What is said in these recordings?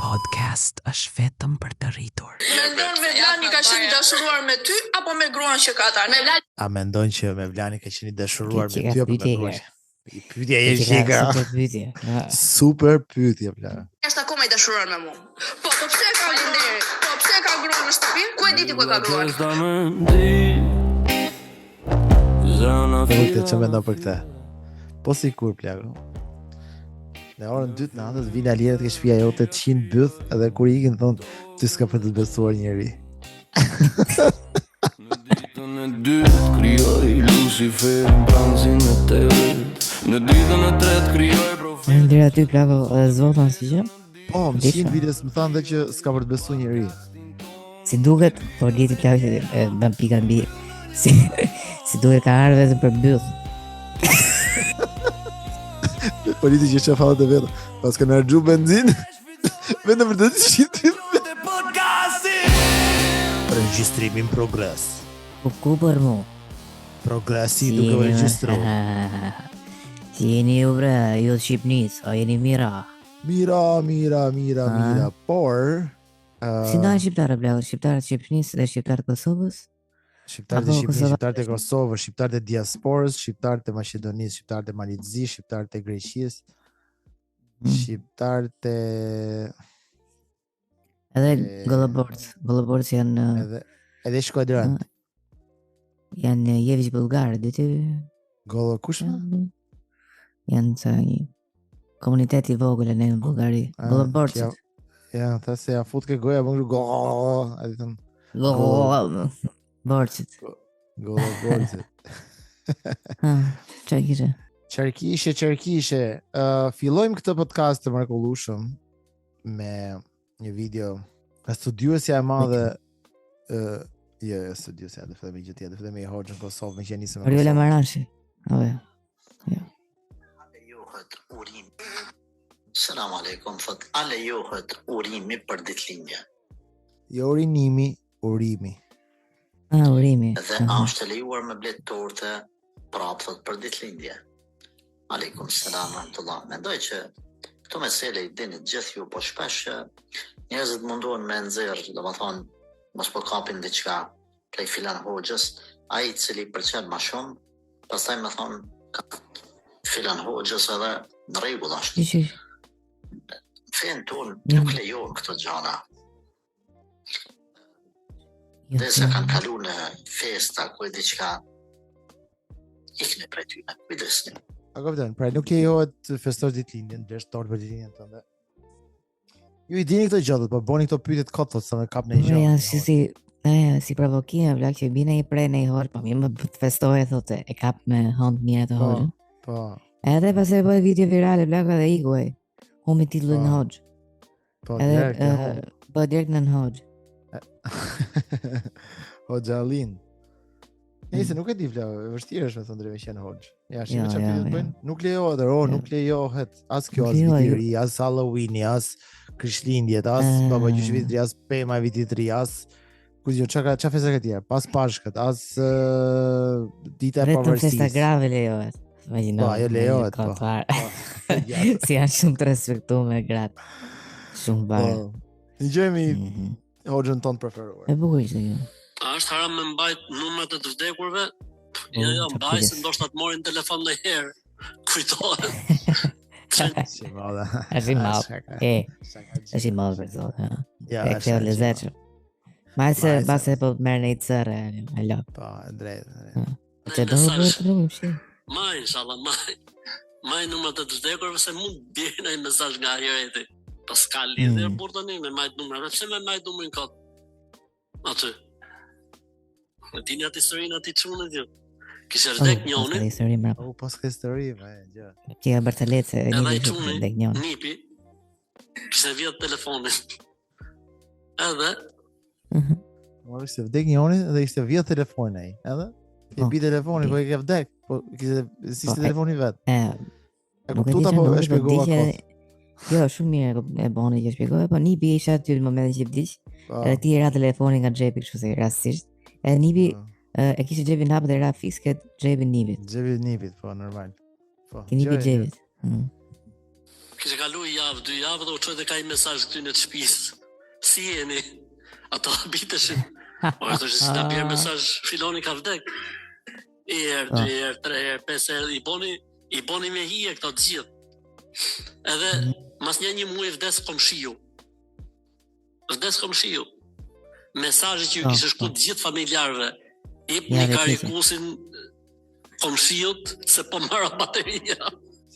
podcast është vetëm për të rritur. Mendon Mevlani ka qenë i dashuruar me ty apo me gruan që ka ata? A mendon që Mevlani ka qenë i dashuruar me ty apo me gruan? Pyetja e Jeshika. Super pyetje, vlla. Është akoma i dashuruar me mua. Po pse ka falenderit? Po pse ka gruan në shtëpi? Ku e di ti ku e ka gruan? Të që mendon për këtë? Po sikur plago. Në orën 2 të natës vin alierët ke shtëpia jote 100 byth edhe kur ikin thonë ty s'ka për të besuar njëri. Në ditën e dytë krijoi Lucifer pranzin e teorit. Në ditën e tretë krijoi profetin. Deri aty plako zvotan si gjë? Po, më 100 videos më thanë dhe që s'ka për të besuar njëri. Si duket, po dieti plako që bën pika mbi. Si duhet ka ardhur vetëm për byth. Politi që shafallet e vetë pas kanë harxhu benzin vetëm për të shitur regjistrimin progres. Po ku për mu? Progresi duke regjistru. Si jeni ju bre, ju të Shqipnis, a jeni mira? Mira, por Si ndajnë shqiptarë plako, shqiptarët të Shqipnis dhe shqiptarët të Kosovës? shqiptarët e Shqipërisë, shqiptarët e Kosovës, shqiptarët e diasporës, shqiptarët e Maqedonisë, shqiptarët e Malizisë, shqiptarët e Greqisë, shqiptarët e Edhe Goloborc janë edhe Shkodran. Janë Jeviç Bullgar, dy ty Gollo kush? janë të një komunitet i vogël në Bullgari. Goloborcët. Ja, ta se ja fut ke goja më go. A di thon Borcët. Goloborcët. Çfarë kishe? Qarkishe. Fillojmë këtë podcast të mrekullueshëm me një video. Studiosja e madhe studiosja, do të them gjë tjetër, do të them i Hoxhën në Kosovë, me që nisëm me Oriola Marashi. Lejohet urimi. Selam aleikum, thot, a lejohet urimi për ditëlindje? Jo urinimi, urimi. Urimi. Dhe a është lejuar me blet torte prapë thot për ditëlindje? Aleikum selam rahmetullah. Mendoj që këto mesele i dini gjithë ju, po shpesh që njerëzit mundohen me nxjerr, domethënë mos po kapin diçka prej filan hoxhës, ai i cili pëlqen më shumë, pastaj më thon filan hoxhës edhe në rregull është. Fen ton nuk lejohen këto gjëra. Dhe se kanë kalu në festa, ku e diçka, ikne prej tyne, kujdesni. A kapitan, pra nuk lejohet të festosh ditëlindjen, blesh tortë për ditëlindjen tënde. Ju i dini këto gjëra, po bëni këto pyetje kot thot sa më kap në gjë. Ja, si provokim e vlak që bine i prej në i horë, po mi më të festoje, thote, e kap me hëndë mire të horën. Po. Edhe pas e bëjë video virale, vlak edhe i guaj, humi titlu në hoxë. Po, edhe bëjë direkt në hoxë. Hoxha Alin. Nëse nuk e di vlau, e vështirë është me thënë drejtë qenë hoxh. Ja, shikoj çfarë pyetje bëjnë. Nuk lejohet, nuk lejohet as kjo, as viti i ri, as Halloweeni, as Krishtlindjet, as baba gjyshvit, as pema e vitit të ri, as kuzjo çka festa ka tjetër, pas Pashkët, as dita e pavarësisë. Vetëm festa grave lejohet. Po, ajo lejohet, po. Si janë shumë të respektuar me gratë. Shumë barë. Dëgjojmë hoxhën ton preferuar. E bukur ishte kjo. A është haram me mbajt numrat e të vdekurve? Jo, mbaj se ndoshta të morin telefon ndonjëherë. Kujtohet. Si madhe. Është i madh. Është i madh për zotë. Ja, është e lezetshëm. Mase po merr në cërë, alo. Po, drejt. Çe do të bëjmë shi. Ma inshallah, ma numrat e të vdekurve se mund të bjerë një mesazh nga ajeti. Pas ka lidhje por tani me majt numrat. Pse me majt numrin kot? Aty. Në dini atë historinë ati çunët jo. Kishte vdek njëri. Pas ka histori, gjë. Ti e Bartalecë, e një vdek njëri. Nipi. Kishte vjet telefonin. Edhe Mori se vdek njëri dhe ishte vjet telefoni ai. Edhe e bi telefonin ku e ka vdek, po kishte telefoni vet. E kuptova po e shpjegova kot. Jo, shumë mirë e boni që shpjegoj, po Nipi isha aty në momentin që vdiq. Edhe ti ra telefonin nga xhepi kështu se rastësisht. Edhe Nipi e kishte xhepin hapur dhe ra fisket xhepin Nipit. Xhepi Nipit, po normal. Po. Ki Nipi xhepit. Kishte kalu javë, 2 javë dhe u çoi dhe ka një mesazh këty në të shtëpisë. Si jeni? Ato habiteshin. Po ato që si na bjerë mesazh filoni ka vdek. Herë, 2 herë, 3 herë, 5 herë i boni me hije këto të gjithë. Edhe mas një muaj vdes komshiu. Mesazhi që ju kishte shkruar të gjithë familjarëve. Jepni karikusin komshiut se po marra bateria.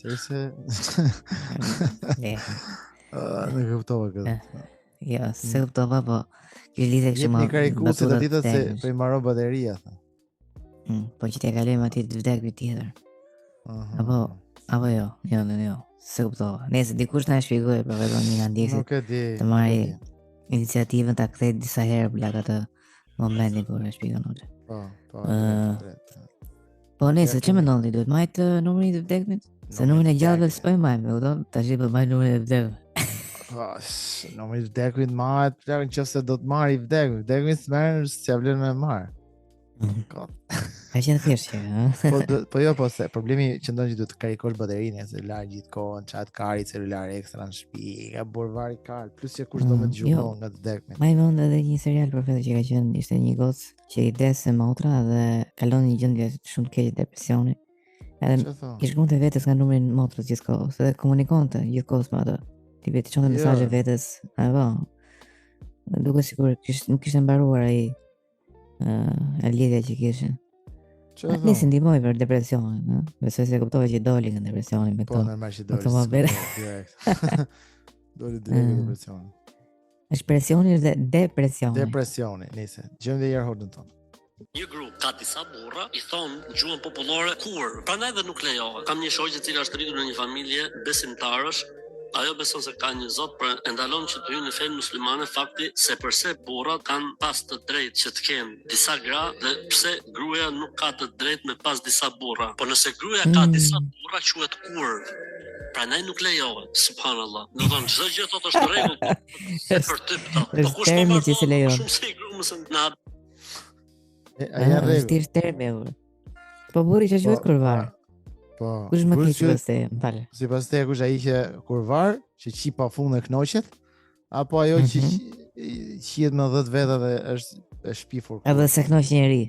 Se në kuptova këtë. Jo, se kuptova, po kjo lidhe kështu më. Jepni karikusin të ditët se po i marrë bateria, tha. Po që t'ja kalojmë aty të vdek për tjetër. Apo jo, se kuptova. Nëse dikush na e shpjegoi për vetëm një nga ndjekësit të marrë iniciativën ta kthej disa herë blaq atë momentin kur e shpjegon atë. Po nëse ç'më mendon ti duhet majt numrin e vdekmit? Se numrin e gjallëve s'po i majmë, e kupton? Tash po maj numrin e vdekve. Numri i vdekut marrë, plak nëse do të marrë i vdekut. Vdekun s'merr, s'ja vlen me marr. Ka qenë thjesht që, Po se problemi qëndron që duhet të karikosh baterinë e celular gjithkohën, çat kari celular ekstra në shtëpi, ka burvari kar, plus që kush do me dëgjuar nga të vdekmi. Më vjen edhe një serial për vetë që ka qenë, ishte një gocë që i dese motra dhe kalon një gjendje shumë të keqe depresioni. Edhe i shkronte vetes nga numri i motrës gjithkohës, edhe komunikonte gjithkohës me atë. Ti vetë çonte mesazhe vetes, apo. Duke sikur nuk kishte mbaruar ai lidhja që kishin. Nisi ndihmoj për depresionin, besoj se kuptova që doli nga depresioni me këto. Po normal që doli. Doli direkt nga depresioni. Është presioni dhe depresioni. Depresioni, nisi. Gjëm dhe herë hodën tonë. Një grup ka disa burra i thon në gjuhën popullore kur, prandaj dhe nuk lejohet. Kam një shoqe e cila është rritur në një familje besimtarësh. Ajo beson se ka një Zot, për e ndalon që të hyjnë në fenë muslimane fakti se përse burrat kanë pas të drejtë që të kenë disa gra dhe pse gruaja nuk ka të drejtë me pas disa burra. Po nëse gruaja ka disa burra quhet kurv. Prandaj nuk lejohet, subhanallahu. Do të thonë çdo gjë thotë është në rregull. Për ty këto. Po kush po marr shumë se gruaja mëson na. Është termi. Po burri që quhet kurvar. Po. Kush më keq vëse, mbale. Sipas te kush ai që kurvar, që qi pa fund e knoqet, apo ajo që qiet me 10 veta dhe është e shpifur. Edhe se knoq njëri.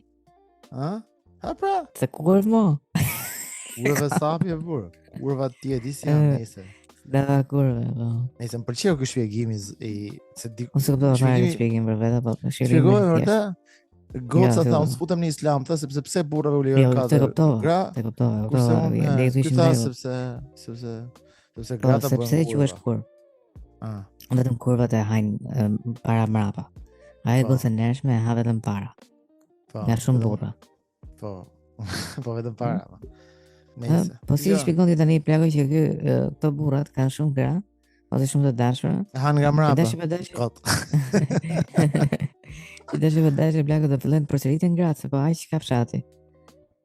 Ha pra. Se kurv mo. Urva sapi e burr. Urva ti e di si janë nëse. Da kurve, po. Nëse më pëlqeu ky shpjegim i se di. Unë do të bëj shpjegim për vetë, po shpjegoj vërtet. Goca tha, unë s'futem në islam, tha, sepse pse burrave u lejon katër gra? Te kuptova. Ne ishim ne. Sepse grata bën. Sepse quhesh kurv. Vetëm kurvat e hajnë para mrapa. Ai goca ndershme ha vetëm para. Nga shumë burra. Po vetëm para. Nëse. Po si shpjegon ti tani plagoj që këto burrat kanë shumë gra, ose shumë të dashura. Han nga mrapa. Kot. Dhe që vëdajshë e plakët dhe fillojnë të përsëritin gratë, se po aq ka fshati.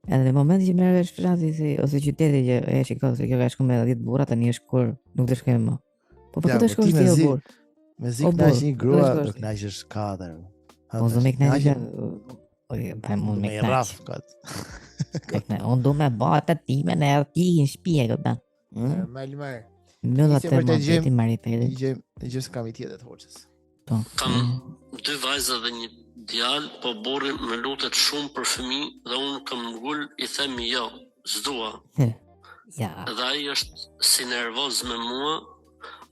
Edhe në momentin që merr vesh fshati ose qyteti që e shikon se kjo ka shkuar me 10 burra, tani është kur nuk të shkojmë më. Po këtë shkon ti o burr. Me zik tash një grua do të kënaqësh 4. Po do më kënaqë. Pa mund me rraf kat. Unë do me bata time në ti në shtëpi e këta. Mal. Në atë moment i marri pere. Gjë s'kam i tjetër të hoqës. Kam 2 vajza dhe një djalë, po burri më lutet shumë për fëmijë dhe unë kam ngul i them jo, s'dua. Ja. Dhe ai është si nervoz me mua,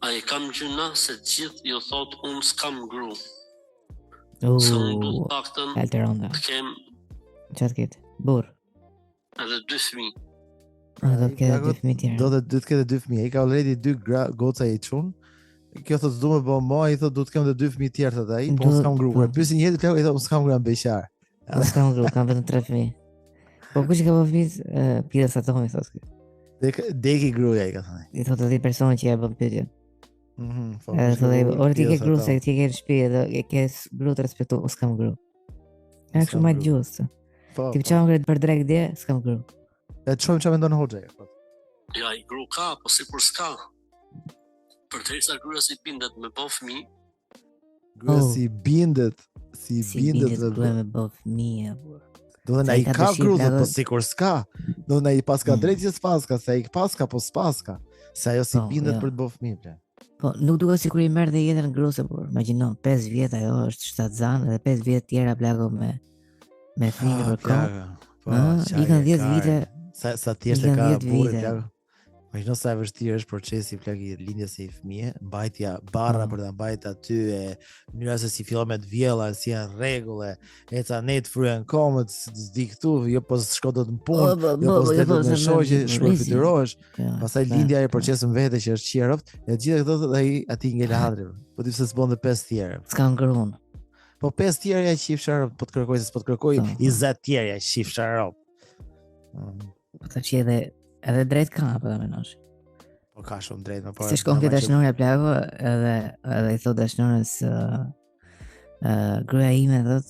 ai kam gjyna se gjithë ju thot unë s'kam gru. Se unë du të paktën të kem qatë këtë, burr. Edhe 2 fëmijë. Do të ketë 2 fëmijë tjerë. Do të ketë 2 fëmijë. Ai ka already 2 goca i çun. Kjo thotë s'du me bë më, ai thotë du të kem edhe 2 fëmijë tjerë thotë ai, po s'kam grupe. Pyesin një herë ai thotë s'kam grupe beqar. S'kam grupe, kam vetëm 3 fëmijë. Po kush ka fëmijë? Pira sa tomi thotë. Deki gruaja ai ka thënë. I thotë aty personi që e bën pyetje. Po. Thotë ora ti ke grup se ti ke në shtëpi edhe e ke grup të respektu, s'kam grup. Është shumë më gjusto. Ti çam gjet për drejt dhe s'kam grup. E çojmë çfarë mendon hoxha. Ja, i grup ka, po sikur s'ka. Për të risa gruja si bindet me bo fëmi. Gruja si bindet gruja me bo fëmi. Do dhe na i ka gruja, po sikur s'ka. Do na I paska drejt që s'paska, se I paska po s'paska. Se ajo si bindet për të bërë fëmijë ple. Po, nuk duket sikur I merrte jetën gruse, por imagjino, 5 vjet ajo është shtatzan dhe 5 vjet tjera plako me fëmijë për kohë. Po, I kanë 10 vite. Sa thjesht e ka burrë plako. Imagjino sa e vështirë është procesi plak I lindjes së fëmijë, mbajtja barra për ta mbajtur aty, mënyra se si fillon me të vjella, si janë rregulle, eca net fryen komët, s'di këtu, jo po shko dot në punë, jo po s'do të shoqë, shpërfiturohesh. Pastaj lindja e procesin vetë që është qeroft, e gjitha këto ai aty ngel hadri. Po ti pse s'bën të 5 tjerë? S'ka ngrun. Po 5 tjerë ja qifshar, po të kërkoj se s'po të kërkoj 20 tjerë ja qifshar. Po tash edhe drejt ka apo ta menosh. Po ka shumë drejt, më po. Se shkon ke dashnorja plako, edhe I thot dashnorës gruaja ime thot,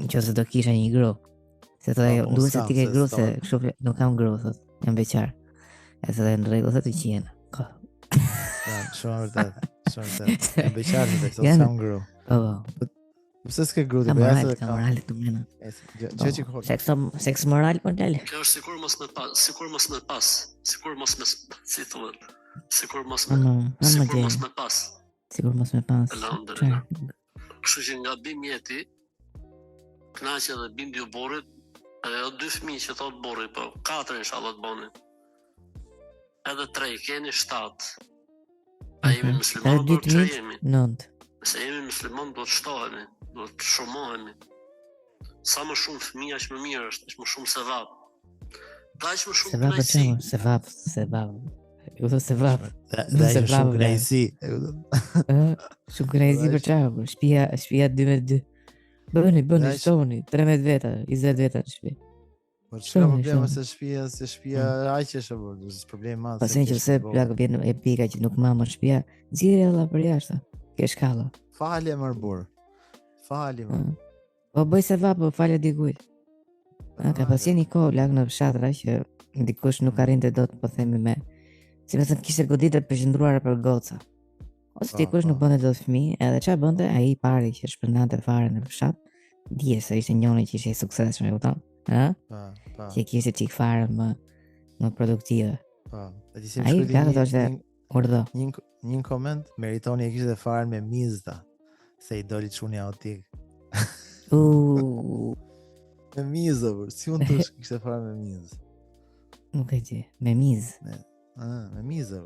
nëse do kisha një gru. Se thot ajo, duhet se ti ke gru se kështu nuk kam gru thot, jam beqar. E thot në rregull thot I qen. Ka. Shumë vërtet. Jam beqar se thot kam gru. Po. Pse s'ke gru ti? Ka moralit të mëna. Gjë që Seks moral po dale. Kjo është sikur mos me pas, si thuhet. Sikur mos me pas. Alhamdulillah. Kështu që nga bim jeti, knaqe dhe bindi u burrit, edhe 2 fëmijë që thot burri, po 4 inshallah të boni. Edhe 3, keni 7. A jemi musliman, do të jemi. 9. Se jemi musliman, do të shtohemi, do të shumohemi. Sa më shumë fëmijë, aq më mirë është, aq më shumë sevap. Aq më shumë kënaqësi. Sevap. Ju thot sevap. Dhe shumë kënaqësi. Shumë kënaqësi për çfarë? Shtëpia 2x2. Bëni shtoni, 13 veta, 20 veta në shtëpi. Po çka problemi se shtëpia aq është apo, është problem madh. Pasi nëse plak vjen e pika që nuk mamë shtëpia, nxirri alla për jashtë. Ke shkalla. Falje më burr. Falje më. Po bëj sevap, po falje dikujt. Ka pasur një kohë lagë në fshatra që dikush nuk arrinte dot, po themi me, si më thënë kishte goditë përqendruara për goca. Ose dikush nuk bënte dot fëmijë, edhe çfarë bënte ai I pari që shpërndante fare në fshat, dije se ishte njëri që ishte I suksesshëm, e kupton? Po. Që kishte çik fare më produktive. Po. Ai plagë thoshte urdhë. Një koment, meritoni e kishte fare me mizda, se I doli çuni autik. Me mizë, si unë të kishte fare me mizë? Nuk e di, me mizë. Me mizë,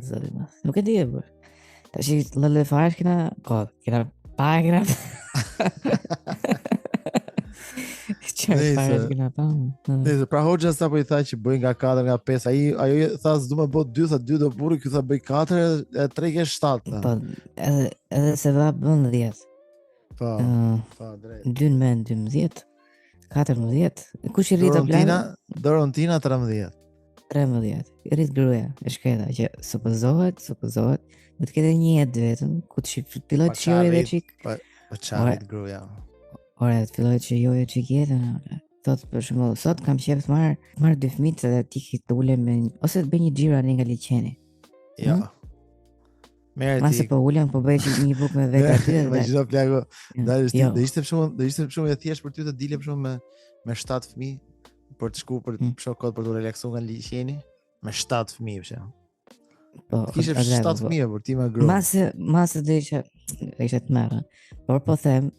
Zoti ma. Nuk e di, tash lële fare kena pa e kena. Nëse pra hoxha sa po I tha që bëj nga 4 nga 5, ajo tha s'du më bë 2, tha 2 do burri, ky tha bëj 4 e 3 ke 7. Po, edhe se va bën 10. Po, drejt. 2 me 12, 14. Kush I rrit apo Dorontina 13. 13. I rrit gruaja, e shketa që supozohet, do të ketë një jetë vetëm, ku të filloj të shijoj edhe çik. Po çfarë gruaja? Ora, të filloj të shijoj çik jetën. Thot për shembull, sot kam qejf të marr 2 fëmijë dhe ti të ulem me ose të bëj një xhiro anë nga liçeni. Jo. Merë ti. Mase po ulem, po bëj një bukë me vetë aty. Me çdo plago. Do ishte shumë e thjeshtë për ty të dilem shumë me 7 fëmijë për të shku për të shokot për të relaksuar nga liçeni me 7 fëmijë pse. Po. Kishe 7 fëmijë për ti me gru. Mase do ishte të merr. Por po them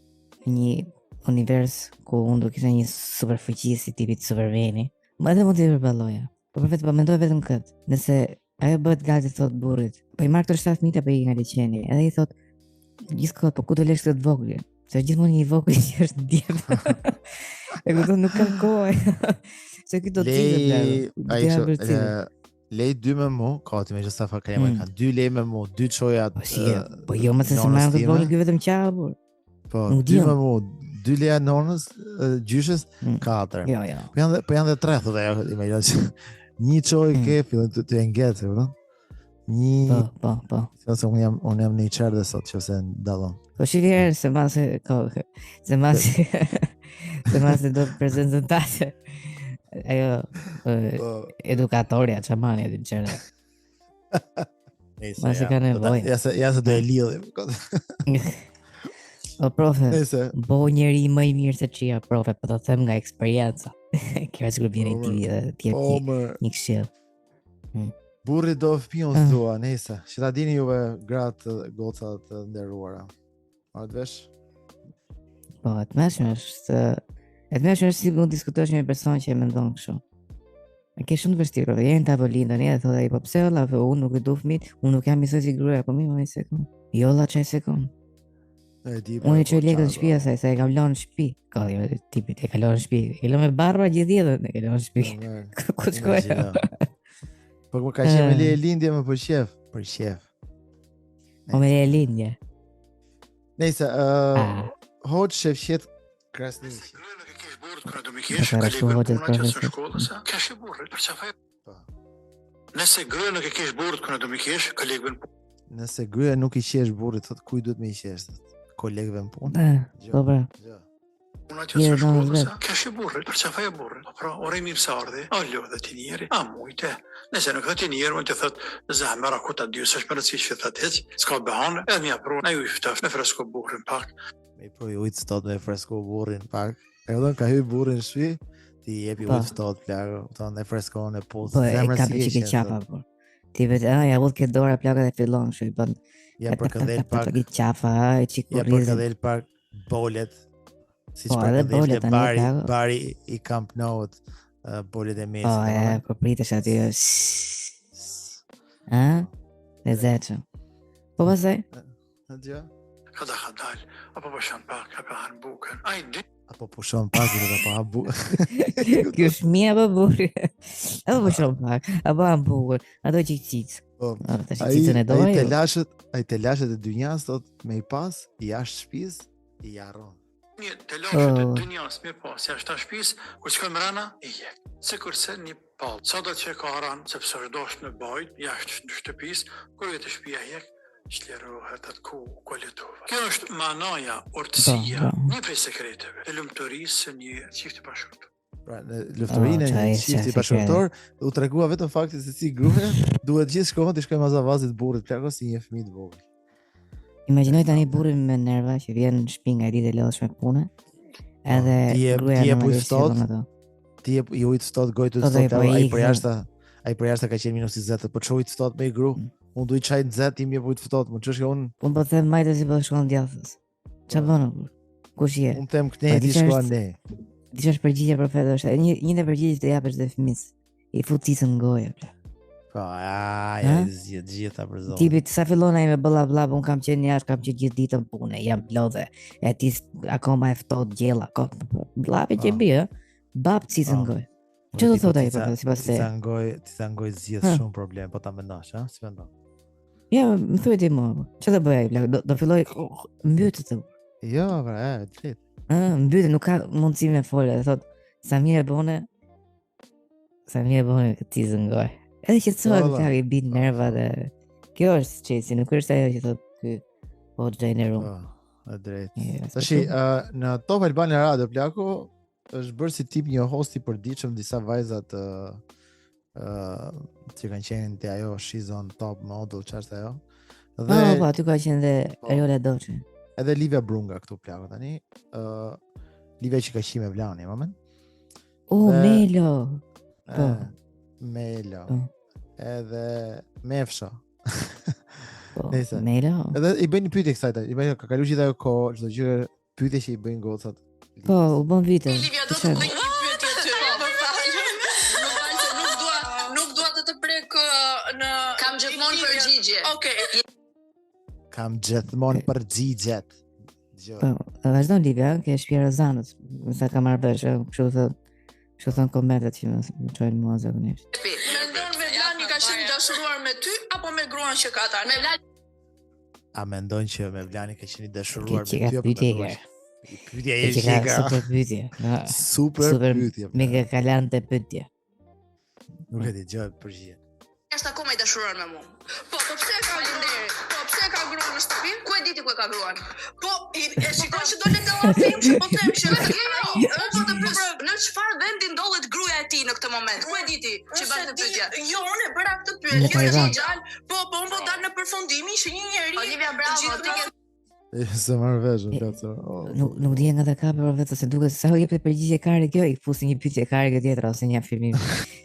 një univers ku unë do kisha një super fuqi si tipit Supermani. Më edhe mund të përballoja. Po po mendoj vetëm këtë. Nëse ajo bëhet gati thot burrit, po I marr këto 7 fëmijë apo I nga liçeni. Edhe I thot gjithkohë, po ku do lesh këtë vogël? Se gjithmonë një vogël që është djem. E kupton, nuk ka kohë. Se këto cilë. Lej 2 me mu, ka ti me gjithë sa fa ka 2 lej me mu, 2 çoja. Po jo më se marrën këtë vogël ky vetëm qafur. Po 2 me mu, 2 leja nonës, gjyshës, 4. Jo. Po janë dhe 3 thotë ajo, imagjino që një çoj ke fillon të ngjet, e kupton? Po. Se unë jam në çerdë sot, nëse dallon. Po shihjer se mase do të prezantate. Ajo edukatorja çamani aty në çerdë. Mase ka nevojë. Ja se do e lidhim. O profe, bo njeri më I mirë se çia, profe, po të them nga eksperjenca. Kjo është grupin e ti një këshill. Burri do fëmijën thua, nëse. Që ta dini juve gratë goca të nderuara. A të vesh? Po, e të mëshme është si mund diskutosh me një person që e mendon kështu. E ke shumë të vështirë, dhe jenë të avolin, dhe thotë ai po pse olla, unë nuk i du fëmit, unë nuk jam i sësi gruja, po mi më i sekund. Jo la qaj sekund. Unë i qoj lekët në shpia se e kam lonë në shpi. Ka dhe tipit, e ka lonë në shpi. E lo me barba gjithë jetën, e ka lonë në shpi. Ku të shkoj? Po më ka qenë me leje lindje më për shef. O me leje lindje. Nëjse, hoqë shefqet Krasniqi. Nëse grëja nuk e kesh burrit kur do më kesh kolegëve në punë. Nëse grëja nuk i qesh burrit, thot kuj duhet më i qesh? Kolegëve në punë. Po bra. Unë atë të shkollës, kesh burrit, për çfarë e burrit? Pra, ore mirë sa ardhi. A lodhë ti njëri? A mujte? Nëse nuk thot ti njëri, mund të thot zamra ku ta dy, s'është më rëndësish që thot hiç. S'ka behon, edhe më afro, ai u ftoft me fresko burrin pak. Me proj ujtë stot me fresko burrin pak. E do ka hyj burrin shpi, ti jepi ujtë stot plago, ton e freskon e puth. Po e ka për çike qapa po. Ti vetë ja vot ke dora plaga dhe fillon kështu bën. Ja për këdhel pak. Çike qafa, çike ja për këdhel pak bolet. Siç për këdhel bari i Camp Nou-t, bolet e mesit. Po e po pritesh aty. Lezetshëm. Po pastaj? Adja. Kada dal, apo pushon pak, apo han bukën. Ai di. Apo pushon pak dhe apo ha bukën. Kjo është mia apo burri? Apo pushon pak, apo han bukën. Ato çiçic. Po. Ai të lashët e dynjas thot me i pas jashtë shtëpisë i jarron. Një të lashët e dynjas me pas jashtë shtëpisë, kur shkon mbrana i jep. Sikurse një pall. Sa do të ka ran sepse është dosh në bajt jashtë shtëpisë, kur vetë shtëpia jek. Shlerohet atë ku kualitova. Kjo është manaja, urtësia, një prej sekreteve të lumturisë një çifti bashkëtorë. Pra, në lufturinë e një çifti bashkëtor, u tregua vetëm fakti se si gruaja duhet gjithë shkohën të shkojë mazavazit burrit, plako si një fëmijë të vogël. Imagjinoj tani burrin me nerva që vjen në shtëpi nga ditë e lodhshme pune. Edhe gruaja në ato. Ti i ujt stot gojë të stot, ai për jashtë ka qenë -20, po çoj të stot me gru. Unë duhet çaj nxehtë tim je vujt ftohtë, më çesh unë. Unë po them majtë si po shkon djathtas. Ç'a bën? Kush je? Unë them këtej ti shkon ne. Ti është përgjigje profet është. Një ndër përgjigjet të japësh dhe fëmis. I fut cisën në gojë. Po, ja gjitha për zonë. Tipi sa fillon ai me blla blla, unë kam qenë jashtë, kam qenë gjithë ditën punë, jam lodhe. E ti akoma e ftohtë gjella, bllape që bie, bab cisën në gojë. Ço do thotë ai profet sipas te? Ti sa ngoj zgjidh shumë problem, po ta mendosh, ha? Si mendon? Ja, më thuaj ti më. Çfarë do bëj ai? Do filloj mbytet. Jo, pra, drejt. Mbytet, nuk ka mundësi me folë, thot sa mirë bone këtë zëngoj. Edhe që thua ka i bit nerva dhe kjo është çesi, nuk është ajo që thot ky po xheneru. Po, drejt. Tashi në Top Albania Radio plako është bërë si tip një host i përditshëm disa vajzat që kanë qenë te ajo She's on Top Model, ç'është ajo? Dhe po aty ka qenë dhe Ajola Doçi. Edhe Livia Brunga këtu plako tani. Livia që ka qenë me Vlani, moment. Melo. Melo. Edhe Mefsha. Melo. Edhe i bëjnë pyetje kësaj, i bëjnë ka kaluar gjithë ajo kohë, çdo gjë pyetje që i bëjnë gocat. Po, u bën vite. Livia do të bëj një pyetje nuk dua të prek në kam gjithmonë përgjigje. Okej. Kam gjithmonë përgjigjet. Po, vazhdon Livia, ke shtëpia Rozanës. Sa ka marrë vesh, kështu thon komentet që më çojnë mua zakonisht. Mendon me Vlani ka qenë dashuruar me ty apo me gruan që ka ata? Me Vlani. A mendon që me Vlani ka qenë dashuruar me ty apo me gruan? Pyetja e shika. Super pyetje. Super pyetje. Mega kalante pyetje. Nuk e di gjë përgjigje. Është akoma i dashuruar me mua. Po pse ka linderi? Po pse ka gruan në shtëpi? Ku e diti ku e ka gruan? Po e shikoj që do le të film, po them që po të pyes në çfarë vendi ndodhet gruaja e tij në këtë moment? Ku e diti që bën këtë pyetje? Jo, unë e bëra këtë pyetje. Po unë po dal në përfundimin që një njerëz. Olivia, bravo. Se marrë vesh, Nuk di nga të kapë për vetë, se duket sa u jep të përgjigje kare kjo, i fusi një pyetje kare kjo tjetra, ose një afirmim.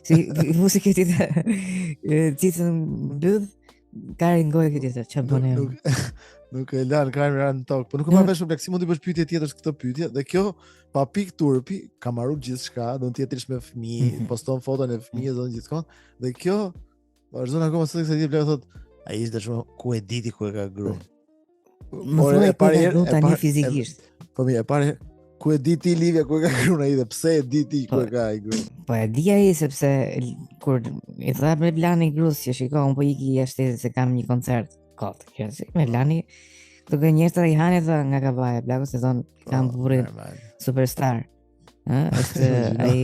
Si i fusi kjo tjetër mbyll, kare ngojë kjo tjetër, ç'a bën ajo? Nuk e lan kamerën në tokë, po nuk e marr vesh kompleks, si mund të bësh pyetje tjetër se këtë pyetje, dhe kjo pa pikë turpi, ka marrur gjithçka, do të jetë me fëmijë, poston foton e fëmijës do gjithkohë, dhe kjo vazhdon akoma sot se ti vlen thotë, ai ishte shumë ku e diti ku e ka gruan. Më thuaj e parë tani fizikisht. Po mirë, e parë ku e di ti Livia ku e ka gruan ai dhe pse e di ti ku e ka ai gruan. Po e di ai sepse kur i tha me Blani gruas që shikoj un po iki jashtë se kam një koncert kot. Kjo si me Blani do që njerëzit i hanë tha nga Kavaja, Blaku se thon kam burrin superstar. Është ai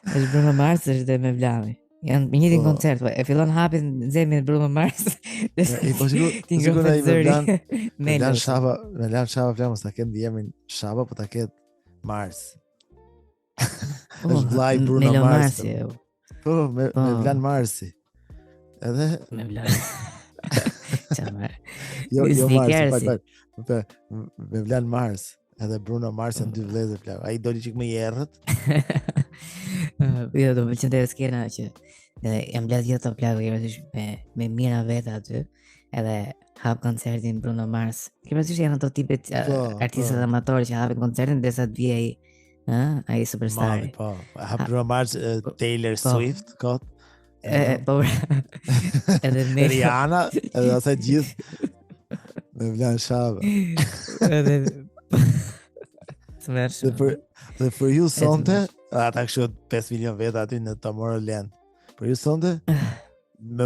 është Bruno Mars është me Blani. Janë me njëtin koncert, e fillon hapin zemin e Bruno Mars. Po sigur ai me Lan Shaba flamos ta ketë emrin Shaba, po ta ketë Mars. Është vllai Bruno Mars. Po, me Lan Marsi. Edhe me Lan. Çfarë? Jo Mars, po me Lan Mars. Edhe Bruno Mars janë dy vëllezër plak. Ai doli çik më i errët. Jo, do më pëlqente skena që jam blet gjithë të plagë me mira vete aty, edhe hap koncertin Bruno Mars. Ke parasysh janë ato tipet artistët amatorë që hapin koncertin derisa të vijë ai superstari. Po, hap Bruno Mars, Taylor Swift, kot. Po. Edhe me Rihanna, edhe ata gjithë me Vlan Shaba. Edhe Dhe për ju sonte, ata kështu 5 milion veta aty në Tomorrowland. Për ju sonte, me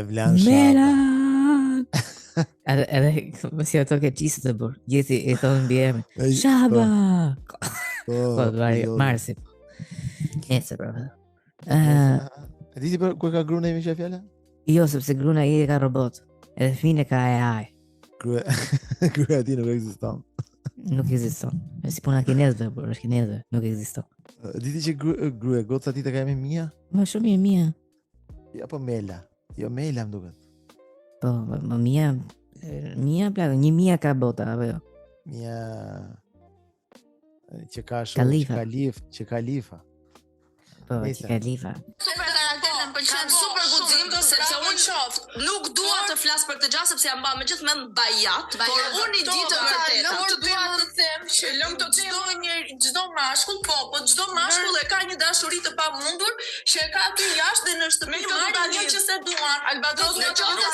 Vlan Shaba. Edhe si ato ke qisë të burë, gjithi i thonë mbi emrin. Shaba! Po, Marsi. Nese, bravo. E di ti për ku ka gruna imi që e fjalla? Jo, sepse gruna i ka robot, edhe fine ka AI. Gruaja ti nuk ekziston. Nuk ekziston. Si puna kinezëve, por është kinezëve, nuk ekziston. Di ti që gruaja goca ti të ka emrin Mia? Më shumë e Mia. Ja po Mela. Jo Mela më duket. Po, më Mia plagë, një Mia ka bota apo jo? Mia që ka shumë që Khalifa. Po, që Khalifa. Super karakter më pëlqen super guxim sepse unë qoftë nuk dua të flas për këtë gjë sepse jam me gjithë me bajat, por unë i di të vërtetë. Nuk dua të them që lëm të çdo mashkull, po çdo mashkull e ka një dashuri të pamundur që e ka aty jashtë dhe në shtëpi marrin një që se duan. Albatros në qoftë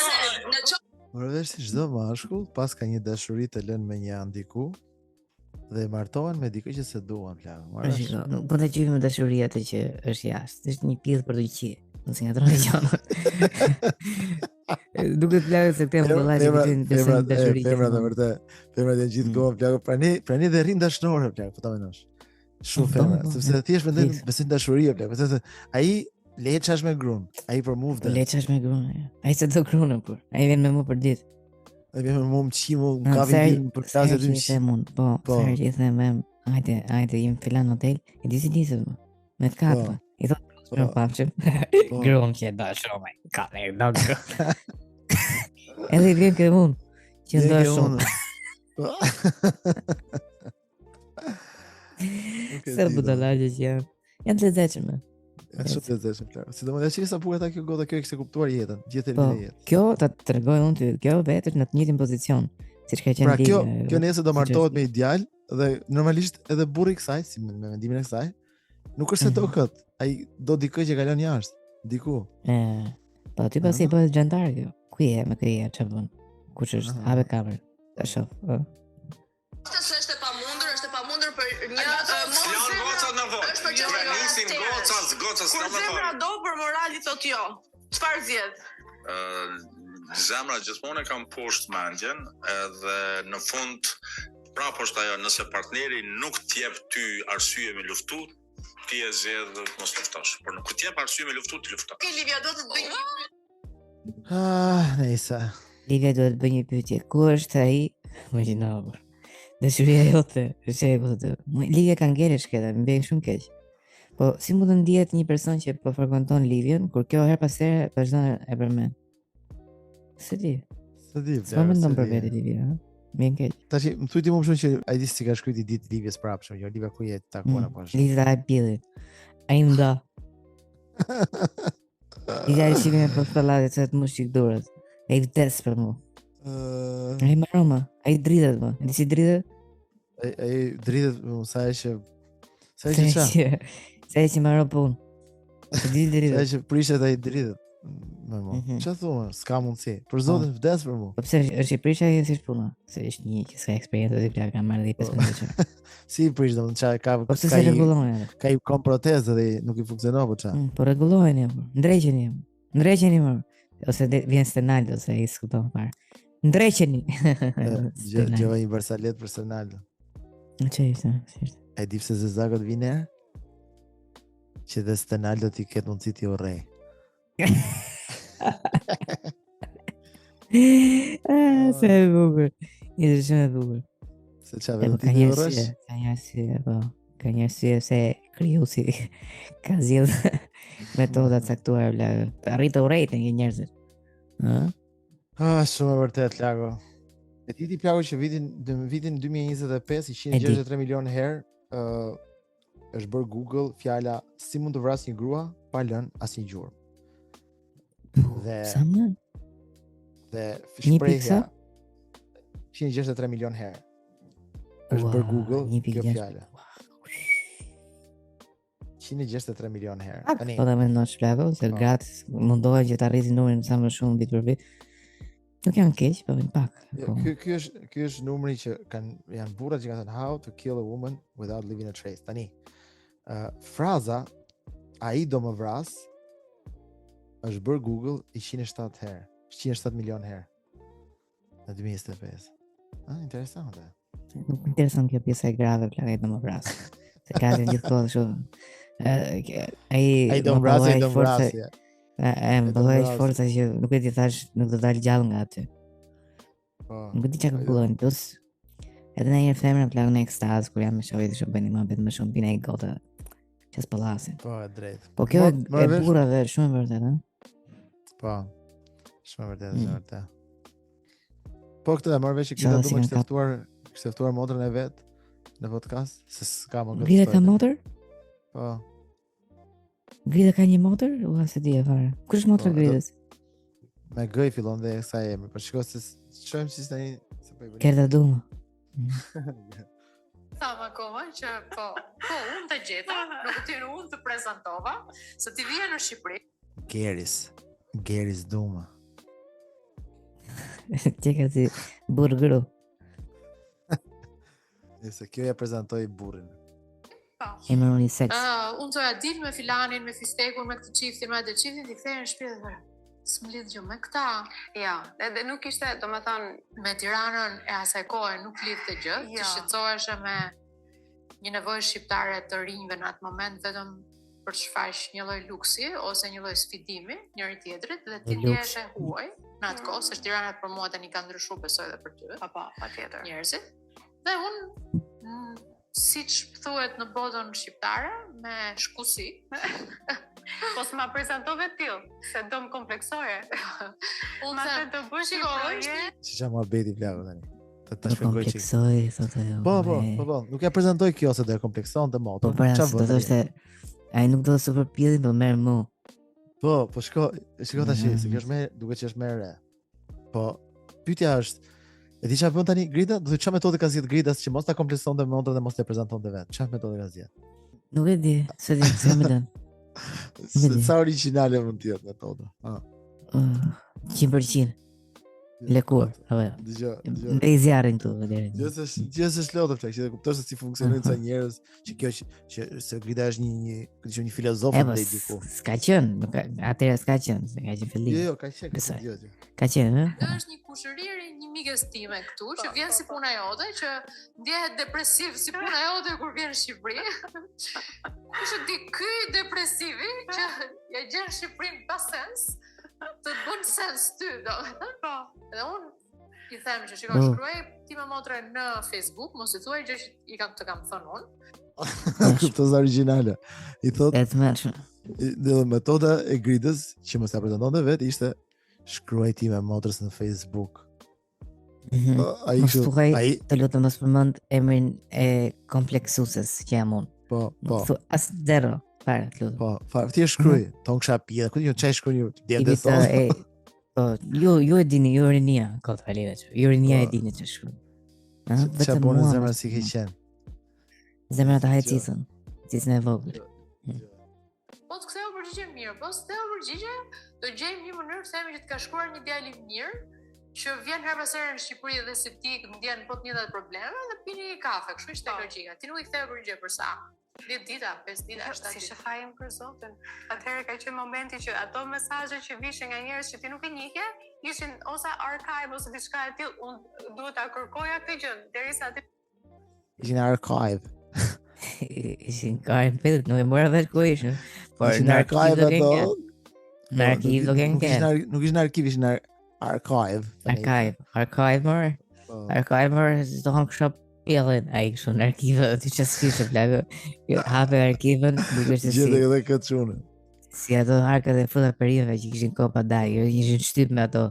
Përveç se çdo mashkull pas ka një dashuri të lënë me një andiku dhe martohen me dikë që se duan plagë. Nuk po ta gjejmë dashuria atë që është jashtë. Është një pidh për të qi. Mos i ngatron gjona. Duket plagë se këtë vëllai që besojnë dashuri. Femrat e vërtet, femrat janë gjithë kohën plagë. Prani dhe rrin dashnore plagë, po ta menosh. Shumë femra, sepse thjesht mendojnë besojnë dashuri plagë, sepse ai leçash me grun. Ai për mua vdes. Leçash me grun. Ai se do grunën por. Ai vjen me mua për ditë. Ai vjen me mua mçimu, ka vjen për klasë dy mund. Po, sa i them, hajde jemi filan hotel. E di si disëm me kapë. I thot për pafshim. Grun që dashur me. Ka ne dog. Edhe vjen ke unë. Që dashur. Sa budallaqe që janë. Janë të lezetshme. Është shumë të lezetshme plagë. Sidomos sa bukur ata kjo gota kjo kishte kuptuar jetën, gjithë jetën. Kjo ta tregoj unë ty, kjo vetë në të njëjtin pozicion, siç ka qenë Livia. Pra kjo nëse do martohet me ideal dhe normalisht edhe burri i kësaj, si me mendimin e kësaj, nuk është se do kët. Ai do dikë që kalon jashtë, diku. Po ti pasi bëhet xhantar kjo. Ku je me këja çfarë bën? Kush është? Hape kamerën. Ta shoh. Është e pamundur për një Kur zemra do për morali thot jo. Çfarë zgjedh? Zemra gjithmonë kam poshtë mendjen, edhe në fund prapë është ajo, nëse partneri nuk t'jep ty arsye me luftu, ti e zgjedh mos luftosh. Por nuk t'jep arsye me luftu, ti lufto. Livia do të bëj nejse. Livia do të bëj një pyetje. Ku është ai? Imagjino. Dashuria jote, është e vërtetë. Livia ka ngelesh këtë, më bën shumë keq. Po si mund të ndihet një person që po frekuenton Livian kur kjo her pas here vazhdon e përmend? Se di. Të di. S'ma mendon për vetë Livia, ha? Mirë keq. Tash më thuaj ti më shumë që ai di si ka shkruajt i ditë Livjes prapshëm, jo Livia ku jetë takuan apo është. Liza e Billit. Ai nda. Liza e shikën për sallatë se të mushik durët. Ai vdes për mua. Ai më Roma, ai dridhet më. Di si dridhet? Ai dridhet sa e që Sa e që më ropun. Di dridhet. Sa e që prishet ai dridhet. Çfarë thua? S'ka mundsi. Për zotin vdes për mua. Po pse është i prisha ai si puna? Se është një që s'ka eksperiencë dhe plak ka marrë 15 vjeç. Si prish domethënë çfarë ka Po pse se rregullon? Ka i kom protezë dhe nuk i funksionon po çfarë? Po rregulloheni apo? Ndreqeni. Ndreqeni më. Ose vjen Stenaldo ose ai skuton fare. Ndreqeni. Gjova një Barsalet për Stenaldo. Çe ishte? Ai di pse Zezakot vjen herë? Që dhe Stenaldo ti ketë mundësi ti urrej. Se e bukur. Ishte shumë e bukur. Se çfarë vetë ti urresh? Ka një arsye se krijuesi ka zgjedh metoda të caktuara të arritë urrejtën një njerëzit. Shumë e vërtet Lago. E ti plagu që vitin 2025 i 163 milion herë është bërë Google fjala si mund të vras një grua pa lënë asnjë gjurmë. Dhe shprehja 163 milion herë është bërë Google kjo fjala. 163 milion herë. Tani po ta mendosh Plago se gratë mundohen që të arritin numrin sa më shumë vit për vit. Nuk janë keq, po vjen pak. Ky është numri që janë burrat që kanë thënë how to kill a woman without leaving a trace. Tani fraza ai do më vras është bërë Google i 107 herë, 107 milion herë në 2025. Interesante. Nuk intereson kjo pjesa e grave plagë do më vras. Se ka gjithkohë shumë. Ai do më vras. Më bëlloj forca që nuk e ti thash nuk do dalë gjallë nga aty. Nuk e ti që ka kullojnë, plus edhe në njërë femrë në plagë në ekstaz, kur jam me shojtë shumë bëni ma betë më shumë pina i gotë që s'pëllasin. Po, e drejtë. Po kjo e burave shumë e vërtet, ha? Po, shumë e vërtet, Po këtë e marrë vesh që këtë du me kështë eftuar motrën e vetë në podcast, se s'ka më këtë Grida ka motër? Po. Grida ka një motër? Ua, se di e fare. Kush është motra Gridës? Me gëj fillon dhe sa emri, për shiko se shojmë që s'ta një... Kerta Duma. Thamë akoma që po unë të gjeta, nuk të unë të prezentova, se ti vjen në Shqipëri. Geris Duma. Që ka si burgru. Se kjo ja prezentoj burrin. E më unë i seks. Unë të dil me filanin, me fistekun, me këtë qiftin, me atë qiftin, ti kthejnë në shpirë dhe s'më lidh gjë me këta. Ja, edhe nuk ishte, do me thonë, me Tiranën e asaj kohë nuk lidh të gjë, të shqetësoheshe me një nevojë shqiptare të rinjve në atë moment, vetëm për të shfaq një lloj luksi ose një lloj sfidimi njëri tjetrit dhe ti ndihesh e huaj në atë kohë, se Tirana për mua tani ka ndryshuar, besoj edhe për ty. Patjetër. Njerëzit. Dhe unë siç thuhet në botën shqiptare me shkusi. Po s'ma prezantove tillë, se do më kompleksoje. Unë se të bësh një si që ma beti plago tani. Të kompleksoj, thotë jo. Po, nuk ja prezantoj kjo se do e komplekson të moto. Po pra, do të thoshte, ai nuk do të super pjellin, po merë mu. Po shko tash, se kjo është me, duke që është me re. Po, pyetja është, e di çfarë bën tani Grida? Do të çfarë metodë ka zgjedh Grida që mos ta kompleksionte motrën dhe mos ta prezantonte vetë. Çfarë metodë ka zgjedh? Nuk e di, se di pse më dën. Sa origjinale mund të jetë metoda. 100%. Lëkur, apo. Dëgjoj. Ndej zjarrin këtu deri. Gjithsesi lodhë flak, që të kuptosh se si funksionojnë ca njerëz, që kjo që se Grida është një filozof ndaj diku. S'ka qenë, atëherë s'ka qenë, se ka qenë fillim. Jo, ka qenë. Ka qenë, ë? Është një kushëriri, një mikës time këtu, që vjen si puna jote, që ndjehet depresiv si puna jote kur vjen në Shqipëri. Është di ky depresivi që ja gjen Shqipërinë pa sens. Të bën sens ty, do. Po. Dhe unë i them që shkruaj ti me motrën në Facebook, mos i thuaj gjë që të kam thënë unë. Kuptoz origjinale. I thotë. E të mërshme. Dhe metoda e Gridës që mos ta prezantonte vetë ishte shkruaj ti me motrës në Facebook. Mos thuaj, të lutem mos përmend emrin e kompleksuses që jam unë. Po. As zero, fare, të lutem. Po, ti e shkruaj, ton kisha pije, ku ti çaj shkruaj ju, dje thon. Po, ju e dini, ju rinia, kot Aliveç. Ju rinia e dini ç'është shkruaj. Vetëm mua zemra si ke qenë. Zemra të hajë cicën e vogël. Po të ktheu përgjigje mirë, po të ktheu përgjigje, do gjejmë një mënyrë të themi që të ka shkruar një djalë i mirë, që vjen her pas here në Shqipëri dhe si ti ndjen po të njëjtat probleme dhe pini një kafe, kështu ishte logjika. Ti nuk i ktheu përgjigje për sa? 10 dita, 5 dita, 7 ditë. Si shefajmë për zotin. Atëherë ka qenë momenti që ato mesazhe që vishin nga njerëz që ti nuk e njihje, ishin ose archive ose diçka e tillë, unë duhet ta kërkoja këtë gjë derisa ti Ishin archive. Ishin archive, nuk e mora vesh ku ishin. Por në archive ato. Në arkiv do kenë. Nuk ishin arkiv, ishin archive. Archive more. Archive more, do han kështu pjellin, a i kështu në arkive, ti që s'kishe plagë, hape arkivën, duke se si. Gjithë edhe këtë qunë. Si ato harkat e futa perive që kishin kopa daj, kishin shtyp me ato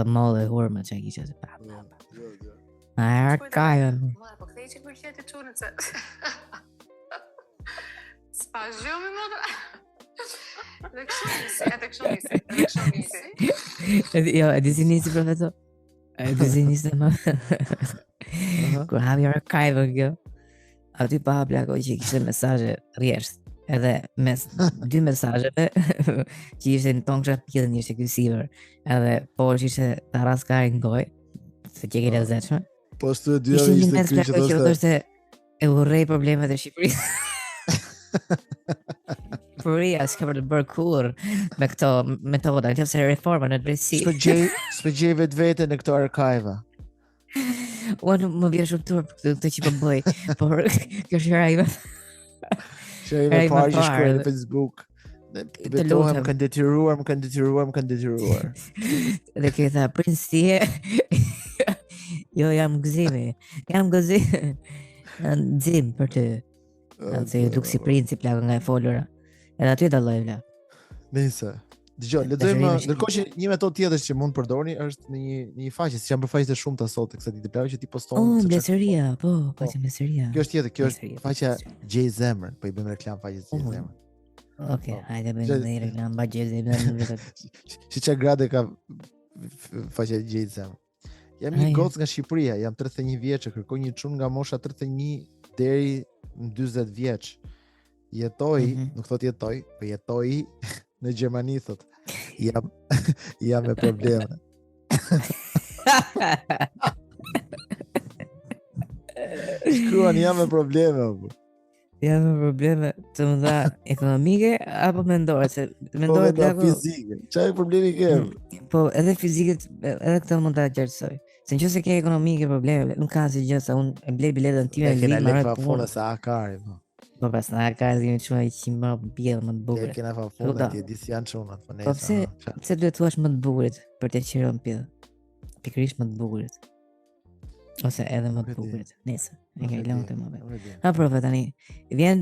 molle hurme që kishe se pa. A arkivën. Po kthej që kur qëti qunë, se... S'pa zhjomi më të... Dhe kështu nisi. Jo, e di si nisi, profesor? E di si nisi më... Kur hapi archive kjo, aty pa plako që kishte mesazhe rresht, edhe mes dy mesazheve që ishte në ton kisha pjedhën ishte ky siver, edhe poshtë ishte Taraskari në gojë, se që ke lezetshme. Po stu dy ishte ky që thoshte e urrej problemet e Shqipërisë. Shqipëria s'ka për të bërë kur me këto metoda, nëse reforma në drejtësi. S'pëgjej vetvete në këto archive. Unë më vjen shumë turp këtë që po bëj, por kjo është hera ime. Shëra ime parë që shkruaj në Facebook. Betohem, më kanë detyruar. Dhe kjo tha, prins ti e? Jo, jam gëzimi. Nxim për ty. Se ju duk si princi plakë nga e folura. Edhe aty dalloj vla. Nëse. Dgjoj, lexojmë, ndërkohë që një metodë tjetër që mund të përdorni është në një faqe, si janë përfaqe të shumta sot kësaj ditë plagë që ti poston. Mbledhëria, po, faqe mbledhëria. Kjo është tjetër, kjo është faqja Gjej Zemrën, po i bëjmë reklam faqes Gjej Zemrën. Okej, hajde bëjmë një reklam pa Gjej Zemrën. Si çka grade ka faqja Gjej Zemrën. Jam një gocë nga Shqipëria, jam 31 vjeç, kërkoj një çun nga mosha 31 deri në 40 vjeç. Jetoj, nuk thot jetoj, po jetoj në Gjermani, thot. Jam me probleme. Shkruan jam me probleme. Jam me probleme të mëdha ekonomike apo mendore, se mendore plako fizike. Çfarë problemi ke? Po, edhe fizike, edhe këtë mund ta qartësoj. Se nëse ke ekonomike probleme, nuk ka asgjë se unë e blej biletën time në Lidl marrë punë sa akari. Po pas na ka zgjidhur çuna i qimë bjell më të bukur. Kena fa funda ti di si janë çunat, po ne. Po pse duhet thuash më të bukurit për të qirën pjell? Pikërisht më të bukurit. Ose edhe më të bukurit. Nëse e ke lënë të më. Ha prova tani. Vjen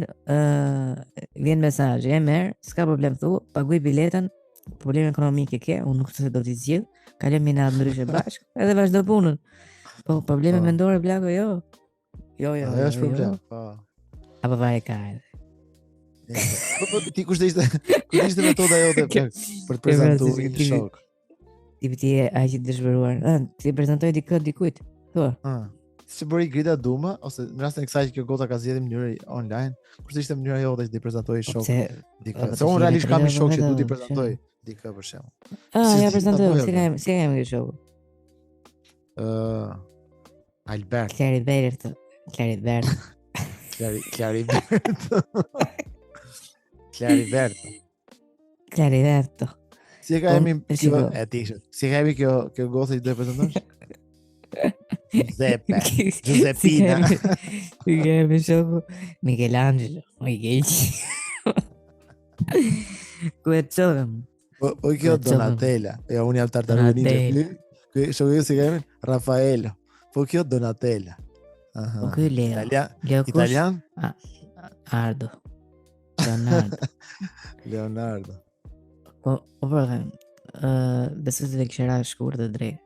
mesazh, e merr, s'ka problem thu, paguaj biletën. Probleme ekonomike ke, unë nuk se do t'i zgjidh. Kalojmë në natë ndryshe bashkë, edhe vazhdo punën. Po probleme mendore plako jo. Jo, është problem. Po. Apo vaj ka edhe. Po ti kush ishte metoda jote për të prezantuar një shok? Ti e aq i dëshpëruar. Ti prezantoj dikujt. Thua. Si bëri Grida Duma ose në rastin e kësaj që kjo gota ka zgjedhur në mënyrë online, kurse ishte mënyra jote që ti prezantoi shok dikë. Se unë realisht kam një shok që duhet t'i prezantoj dikë për shembull. Ja prezantoj, si kam një shok. Albert. Clariberto. Si e ka emi kjo e tishët? Si e ka emi kjo gota që do e prezentosh? Giuseppina. Si ka emi shoku Michelangelo. Ku e qovëm? Po kjo Donatella. Jo, unë jam Tartaruga. Shoku jo si ka emi? Raffaello. Po kjo Donatella. Po kjo Leo. Italian? Ardo. Leonardo. Po përve, besoj se dhe këshera shkur dhe drejt.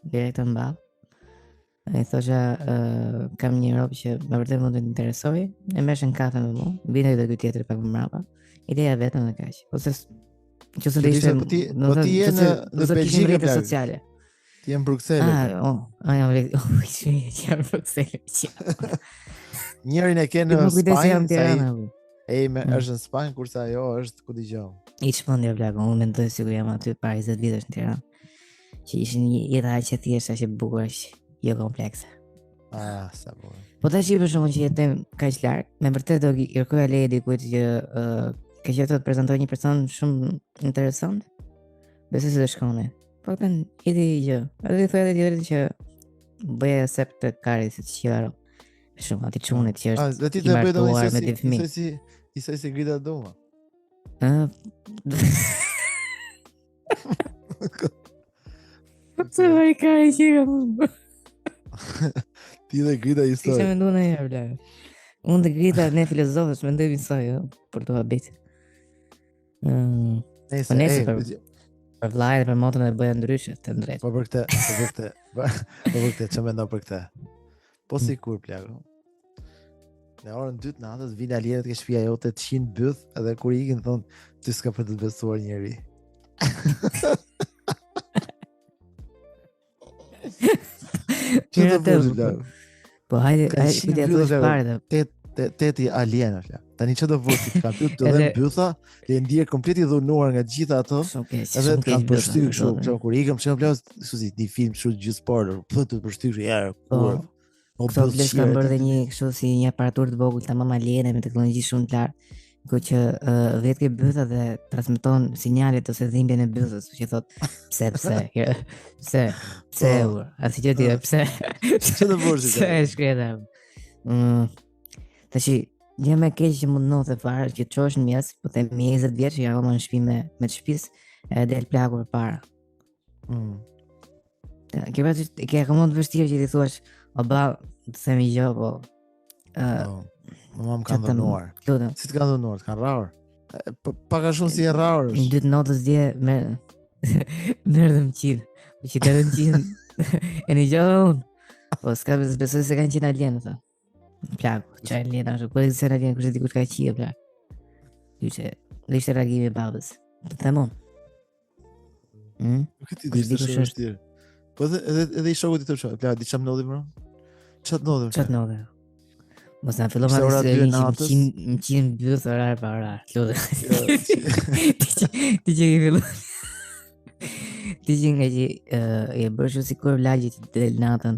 Direkt të mbal. E thosha, kam një robë që më vërtet mund të interesoj, e meshën kafe me mu, bine dhe ky tjetër pak më mrapa. Ideja vetëm dhe kaq. Ose nëse do ishte, po ti je në Belgjikë rrjete sociale. Ti je në Bruksele. Jam në Bruksele. Njërin e ke në Spanjë, me është në Spanjë, kurse ajo është ku dëgjoj. I çmendja vllako, unë mendoj sikur jam aty para 20 vitesh në Tiranë. Që ishin jeta aq e thjeshtë, aq e bukur, jo komplekse. Sa bukur. Po tash për shkakun që jetojmë kaq larg, me vërtet do kërkoja leje dikujt që ka qenë të prezantoj një person shumë interesant. Besoj se do shkone. Po tani idi gjë. Edhe thoya edhe tjetër që bëja accept të kari si të qira. Shumë aty çunit që është. Do ti të bëj domoshta si grita doma. Se vaj kari që ti dhe grita i sot. Kisha menduar në herë vla. Unë dhe grita ne filozofës mendojmë soi, për të habit. Nëse për vllajën për motën e bëja ndryshe të drejtë. Po për këtë çfarë mendon për këtë? Po sikur plagë. Në orën 2 të natës vin alierët ke shtëpia jote 100 byth, edhe kur ikin thon ti s'ka për të besuar njëri. Po hajde kujtë ato shparë. Teti alien është. Tani çfarë do voti të kanë pyetur të dhën bytha, le ndier komplet i dhunuar nga gjitha ato. Edhe të kanë përshtyr kështu, kur ikëm çfarë plas, kështu si një film kështu gjys spoiler, thotë të përshtyr herë kur. Këto flesh kanë bërë dhe një kështu si një aparatur të vogël tamam aliene me teknologji shumë të lartë, ku që vetë ke bytha dhe transmeton sinjalet ose dhimbjen e bythës, që thot pse aty që ti pse çfarë do bësh ti? Pse shkreta. Tashi jam e keq që mund notë fare që çosh në mjes, po them 20 vjeç që akoma në shtëpi me të shtëpisë e del plagur para. Ke akoma të vështirë që ti thuash o ba, të themi gjë, po... Mama më kanë dhënuar. Si të kanë dhënuar? Të kanë rraur? Paka shumë si e rraur është. Në 2 notës dje, mërë dhe më qinë. Po që të dhe më qinë, e një gjë unë. Po s'ka besoj se kanë qinë alienë, ta. Plaku, që alienë, ashtë, po e kësë alienë, kështë dikur ka qia, plak. Dhe ishte reagimi babës. Të themon. Këtë i dishtë shumë shtirë. Po edhe i shokut i të shumë, plak, di që më nodhi më? Qatë nodhi? Mos në fillon ma nësë më qinë bëth orar pa orar. Ti që i fillon. Ti që nga që e bërë shumë si kur vlagjit të del natën.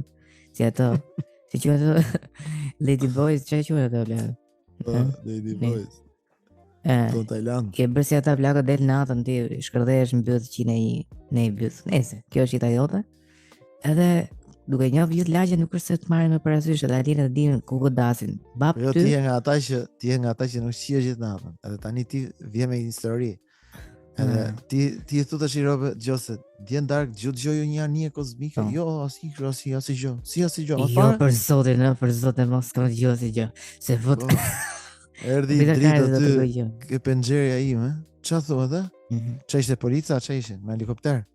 Si ato. Si që ato Lady Boys, që e që ato vlagjit? Lady Boys. Tonë Tajland. Ke bërë si ata vlagjit del natën, ti shkërdesh në bëth që ne i bëth. Nese, kjo është i tajote. Edhe duke një vjet lagje nuk është se të marrin me parasysh edhe alienë të dinë ku godasin. Bab ty. Jo ti je nga ata që nuk shihesh gjithë natën. Edhe tani ti vjen me histori. Edhe ti thu tash i robë gjose, dje dark dëgjoj një anije kozmike. Jo, asnjë gjë. Si gjë. Jo për zotin mos kam dëgjuar si gjë. Se vot. Erdhi drita aty ke penxheria ime. Çfarë thua atë? Ç'a ishte polica, ç'a ishin me helikopter?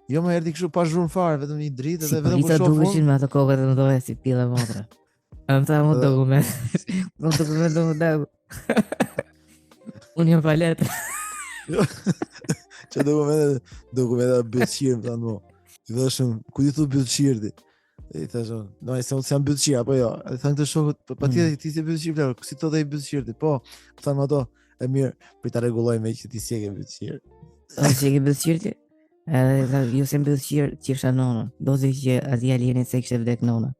Jo më erdhi kështu pa zhurmë fare, vetëm një dritë dhe vetëm po shoh. Si me ato kokët e ndoje si pilla motra. Am ta mo dokument. Mo dokument do dau. Unë jam palet. Ço dokument bëçir më tani. I thashëm, ku i thu bëçir ti? I thashëm, no, se unë jam bëçir apo jo? I thanë të shokut, patjetër ti je bëçir, si thotë ai bëçir ti? Po, thanë ato, e mirë, për ta rregullojmë që ti si e ke bëçir. Si e ke bëçir ti? Edhe ju se mbëllë qirë që isha nona. Dozi që ati alienit se kështë vdek nona.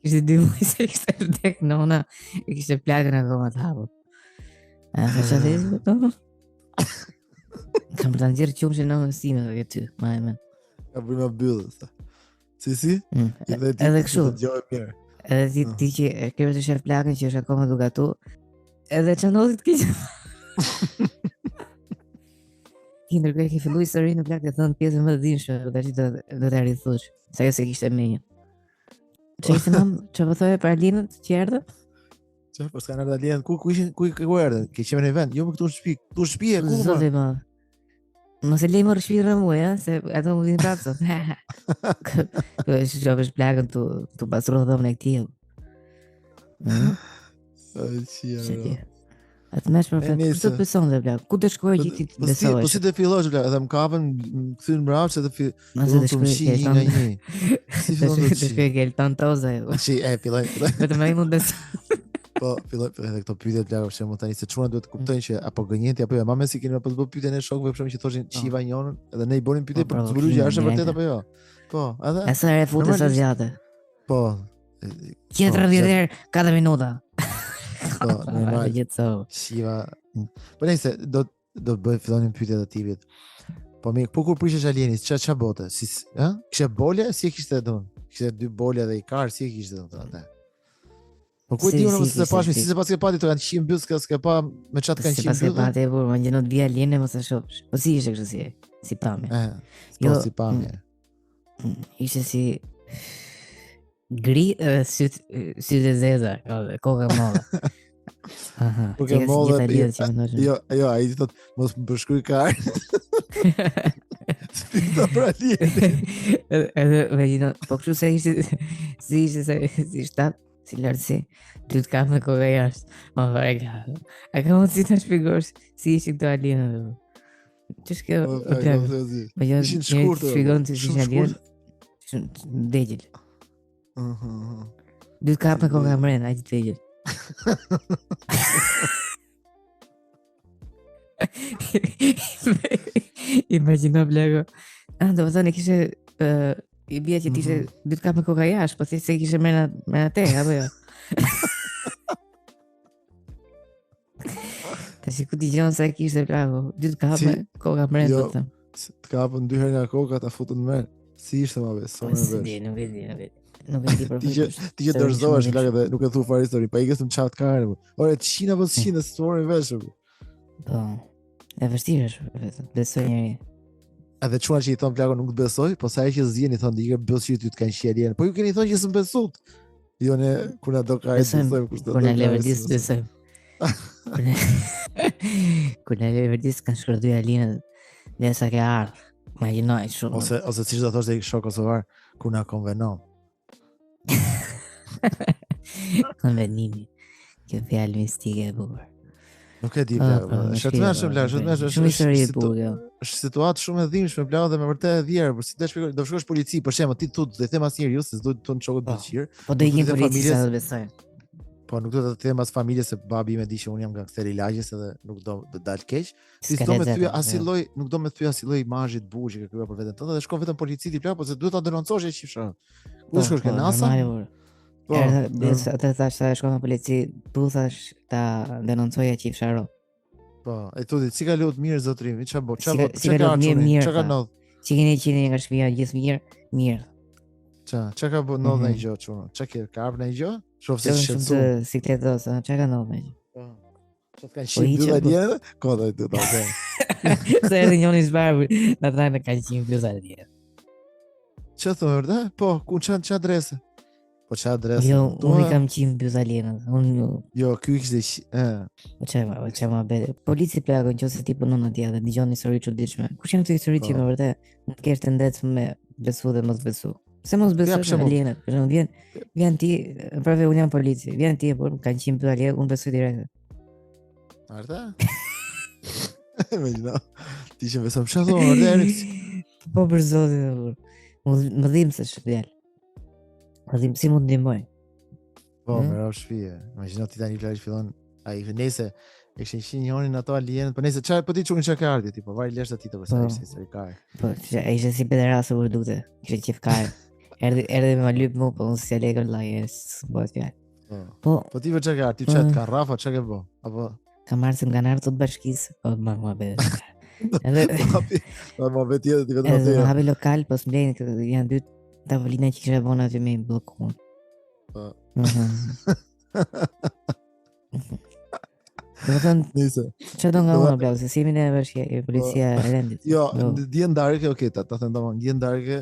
Kështë 2 muaj se kështë vdek nona. E kështë plagën akoma të hapur. Ka që dhe zbë tono? Kam për të nëzirë qumë që nona sime dhe ty, ma e men. Ka për nga bëllë, si? Edhe kështu. Edhe ti që kërë të shef plagën që është akoma dugatu. Edhe që ndodhit kështë. Ti ndërkohë ke filluar historinë në plak të thënë pjesën më të dhimbshme, do ta rithush. Sa jo se kishte menjë. Çe ishte mam, çfarë po thoje për alienët që erdhën? Çfarë po s'kan ardhur alienët? Ku erdhën? Ke qenë në vend? Jo më këtu në shtëpi. Këtu në shtëpi e ku? Zoti më. Mos e lej më rëshpirë mua, ja, se ato më vinë prapë sot. Është plagën tu pasuro dhomën e këtij. Atë më shpër këtë person dhe bla. Ku të shkojë gjithë ti besohesh? Po si të fillosh bla, edhe më kapën, më kthyn mbrapa se të fillon të shi nga një. Si fillon të shkojë Gelton Toza. Si filloj. Vetëm ai mund të Po, filloj edhe këto pyetje bla, për shembull tani se çuna duhet të kuptojnë që apo gënjeti apo jo. Mamë si keni apo të bëj pyetjen e shokëve për shembull që thoshin shiva njërin, edhe ne I bënim pyetje për të zbuluar që është e vërtetë apo jo. Po, edhe. Sa herë futet sa zgjatë. Po. 30 herë 4 minuta. Po, normal. Shiva. Po nëse do bëj fillonin pyetjet e tipit. Po mi, po kur prishesh alienis, ç'a bote? Si, ë? Kishe bolë, si e kishte don? Kishte 2 bolë dhe I kar, si e kishte don atë? Po ku di unë se pashmi, si se pas ke pati të kanë qim byllë, s'ke pa me qatë kanë qim byllë? Si pas ke pati e burë, më gjenot vija aliene, mos e shofsh. Po si ishe kështë si pamje? Si pamje. Ishe si gri sytë e zeza, koka molla. Koka molla, jo, a I thot, mos më përshkruj kartë. Spita për aliene. Edhe, me gjenot, po kështu se ishe, si shtatë, si lartësi, ty të kam me koka jashtë. Ma vajka, a ka mund si të shpigosh si ishi këto aliena. Që shkjo, me jo një shpigon të ishi alien, degjil. Ty të kam me koka mren, a I të degjil. Imagino blego. Do më thënë kishe I bia që t'ishe dy të kap me koka jashtë, po se kishe mrena te, apo jo? Ta që ku t'i gjonë se kishe plako, dy të kap me koka mrena, po të thëmë. Të kapën 2 herë nga koka, ta futën mrena. Si ishte ma vesh, sa me vesh. Nuk e di për Ti që dërzohesh plako dhe nuk e thu fare histori, pa I gësëm qatë kare, ore, të shina po të shina, së të orë vesh. Po, e vështirë është, besoj njëri. Edhe çuna që I thon plako nuk të besoj, po sa herë që zgjeni thon ikë bësh ty të kanë qelien. Po ju keni thonë që s'm besut. Jo ne kur na do ka besojmë kushtet. Kur na leverdis besojmë. Kur na leverdis kanë shkruar alienët dhe sa ke ardh. Imagjinoj shumë. Ose siç do thoshte shok kosovar, kur na konvenon. Konvenimi. Kjo fjalë mistike e bukur. Nuk e di plako. Shumë histori e bukur. Është situatë shumë e dhimbshme plako dhe me vërtet e vjerë, por si të shpjegoj, do shkosh polici, për shembull, ti thot do të them asnjëri ju se s'do të thonë çokët buqir. Po do ikin polici sa të besoj. Po nuk do të them as familjes se babi im e di që un jam gangster I lagjes edhe nuk do të dal keq. Si do me thyë as lloj, nuk do me thyë as lloj imazhi të bukur që krijuar për veten tënde dhe shkon vetëm policiti plako, po se duhet ta denoncosh e qifsh. Ku shkosh ke NASA? Po, atë thash sa shkon në polici, tu thash ta denoncoja qifsharo. Po, e thotë, si ka lut mirë zotrim, ç'a bë? Ç'a ka ndodh? Çi keni qenë nga shtëpia gjithë mirë. Ç'a ka bë ndodh ndaj gjë çuna? Ç'a ke ka ardhur ndaj gjë? Shoh se shqetësu. Sikletos, ç'a ka ndodhur ndaj gjë? Po. Ç'a kanë shih dy dje? Kodë do ta them. Se edhe njëri zbarbur, na thanë ka qenë dy dje. Ç'a thonë? Po, ku ç'a adresë? Po ç'a adresë? Jo, unë kam qenë dy aliena. Jo, ky kishte Po çema bëre. Polici plagën nëse ti punon atje dhe dëgjon histori çuditshme. Kush janë këto histori që me vërtet mund të kesh tendencë me besu dhe mos besu. Pse mos besosh alienët? Për shembull, vjen ti, prapë unë jam polici. Vjen ti, por kanë qenë dy alien, unë besoj direkt. Arta? Imagjino. Ti që beson çfarë thonë Alex? Po për zotin, më dhimbsesh fjalë. Adim si mund ndihmoj? Po, më rraf shtëpi. Imagjino ti tani plagj fillon ai nëse e kishin njërin ato alienët, po nëse çfarë po ti çunë çka ka ardhi ti, po vaj lësht aty të përsa ishte historikar. Po, ai ishte si pederasë kur dutte. Kishte qef kar. Erdhi me lyp mu, po unë si Alekën lajes, bëhet fjalë. Po ti çka ka ardhi? Ti çat ka rrafa, çka ke bë? Apo ka marrë se nga nartë të bashkisë, po më bëhet. Edhe më bëhet tjetër ti vetëm aty. Edhe hapi lokal, po s'mblenin janë dy tavolina që kishe bënë aty me bllokun. Po. Do të thënë, çfarë do nga unë blau, se si jemi ne bashkë e policia e rendit. Jo, dje ndarke, okay, ta them domosdoshmë, dje ndarke,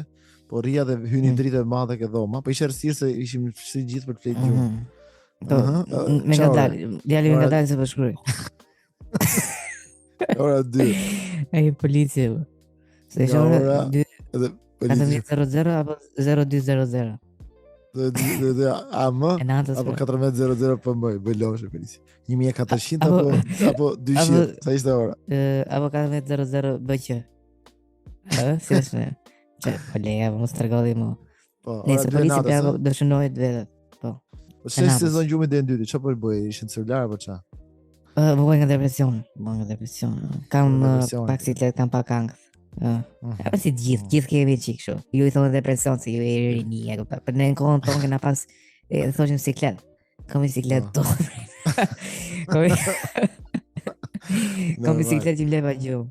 po rria dhe hynin dritë e madhe ke dhoma, po ishte rësirë se ishim fshi gjithë për të fletë gjuhë. Po, me ngadal, djali me ngadal se po shkruaj. Ora 2. Ai policia. Se është ora 14:00 apo 02:00. Dhe AM apo 14:00 PM, bëj loshe polici. 1400 apo 200, sa ishte ora? Apo 14:00 BQ. Si është? Po leja, mos tregolli më. Po, nëse polici plago do shënohet vetë. Po. Po çfarë sezon gjumi deri në dyti? Çfarë po bëj? Ishin celular apo ç'a? Bëj nga depresion. Kam pak siklet, kam pak ankth. Apo si gjithë kemi çik kështu. Ju i thonë depresion se ju e rini, për në kohën tonë kena pas thoshim siklet. Kam siklet to. Kam siklet që mleva gjumë.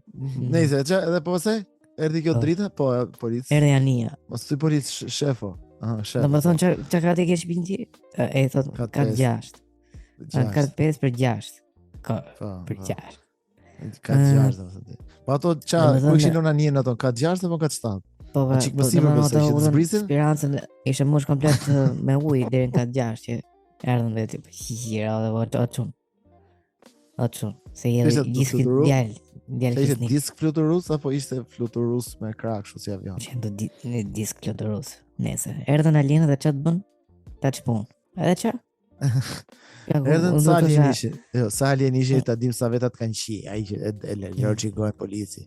Nëse edhe po pse? Erdhi kjo drita, po polici. Erdhi Ania. Mos thuj polic shefo. Shef. Domethënë çka ka të kesh shtëpinë ti? E thot ka 6. Ka 5 për 6. Ka për 6. Ka 6 domethënë. Po ato ku ishin Ania ato? Ka 6 apo ka 7? Po çik më sipër besoj që zbrisin. Spirancën ishte mosh komplet me ujë deri në kat 6 që erdhën vetë tipo hira dhe Atun. Se jeni diski djalë. Ishte disk fluturus apo ishte fluturus me krah kështu si avion? Ishte disk fluturus. Nëse erdhën alienët dhe ç'a të bën? Ta çpun. Edhe ç'a? Erdhën sa alien ishin. Jo, sa alien ishin ta dim sa vetat kanë qi. Ai që logjikoi polici.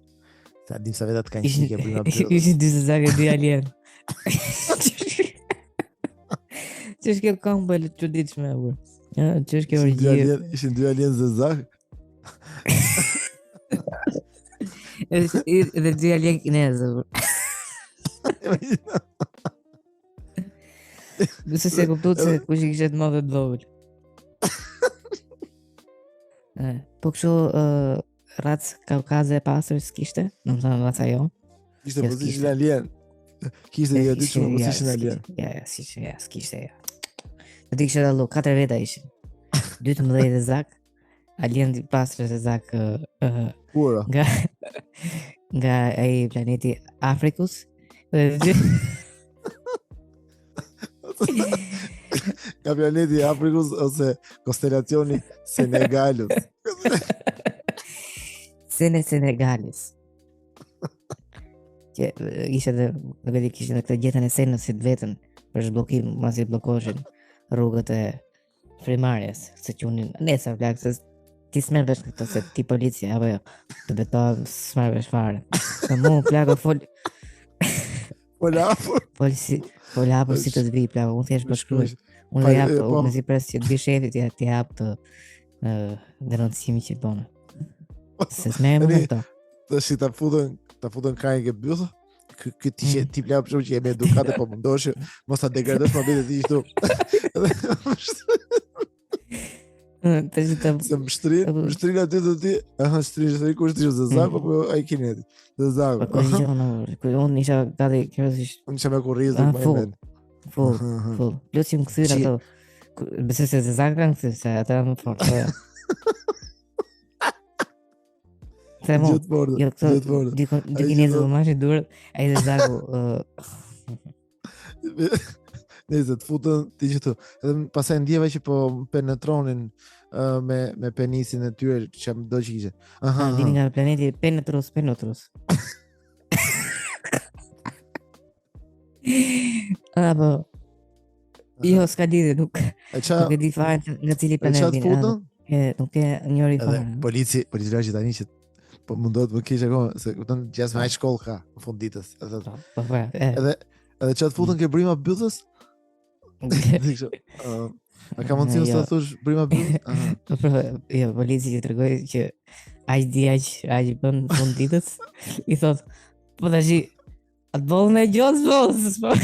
Ta dim sa vetat kanë qi ke prima pyetje. Ishin dy zezakë dy alien. Ç'është kjo këmbë e çuditshme apo? Ç'është kjo orgjie? Ishin dy alien zezak. Dhe dy alien kinezë. Nëse se kuptot se kush I kishte të madhe të vogël. Po kështu rac kaukaze e pastër s'kishte? Domethënë raca jo. Kishte po si alien. Kishte ja diçka po si alien. Ja, s'kishte ja. Do të kishte dallu 4 veta ishin. 12 dhe zak. Alien I pastër se zak pura. Nga ai planeti Afrikus. Nga planeti Afrikus ose konstelacioni Senegalus. Senegalis. Që ishte dhe kishte në këtë gjetën e senës si të vetën për zhbllokim, masi bllokoshin rrugët e frimarjes, se qunin nesa plak se ti s'merr vesh këtë se ti policia apo jo. Të betohem s'merr vesh fare. Se mu plako fol Polici, po lapur si të të vi, plako, unë thjesht po shkruaj. Unë dhe japë, unë si pres që të bi shefit, ti japë të denoncimi që tonë. Se s'merë më në këto. Të shi ta futën kajnë ke bëthë, këtë ti plako për shumë që jemi edukate, po mundoshë, mos ta degradosh më bete ti ishtu. Se më shtrin aty të ti, shtrin ku shtrin zezak, po ai kineti. Zezak. Unë isha gati kërësisht. Unë isha me kurrizë, më e men. Full. Plus që më këthyra ato. Besoj se zezak kanë këthyra, se ata më fort. Se mu, jo këto, dy kinezë të mashë durët, a I zezaku. Nëse të futën ti që të edhe pasaj ndjeva që po penetronin me penisin e tyre që më do që kishe. Vini nga planeti Penetrus. Apo jo, s'ka lidhje, nuk e di fare nga cili planet vini. Nuk e njëri fare. Polici që tani që po mundohet më kishe kohë, se këtën gjesë me aq shkollë ka në fund ditës. Edhe që të futën ke brima bythës? A ka mundësi nësë të thush brima bythës? Jo, polici që të regoj që aq bën fund ditës, I thot, po të shi, atë bollën e gjotë s'po.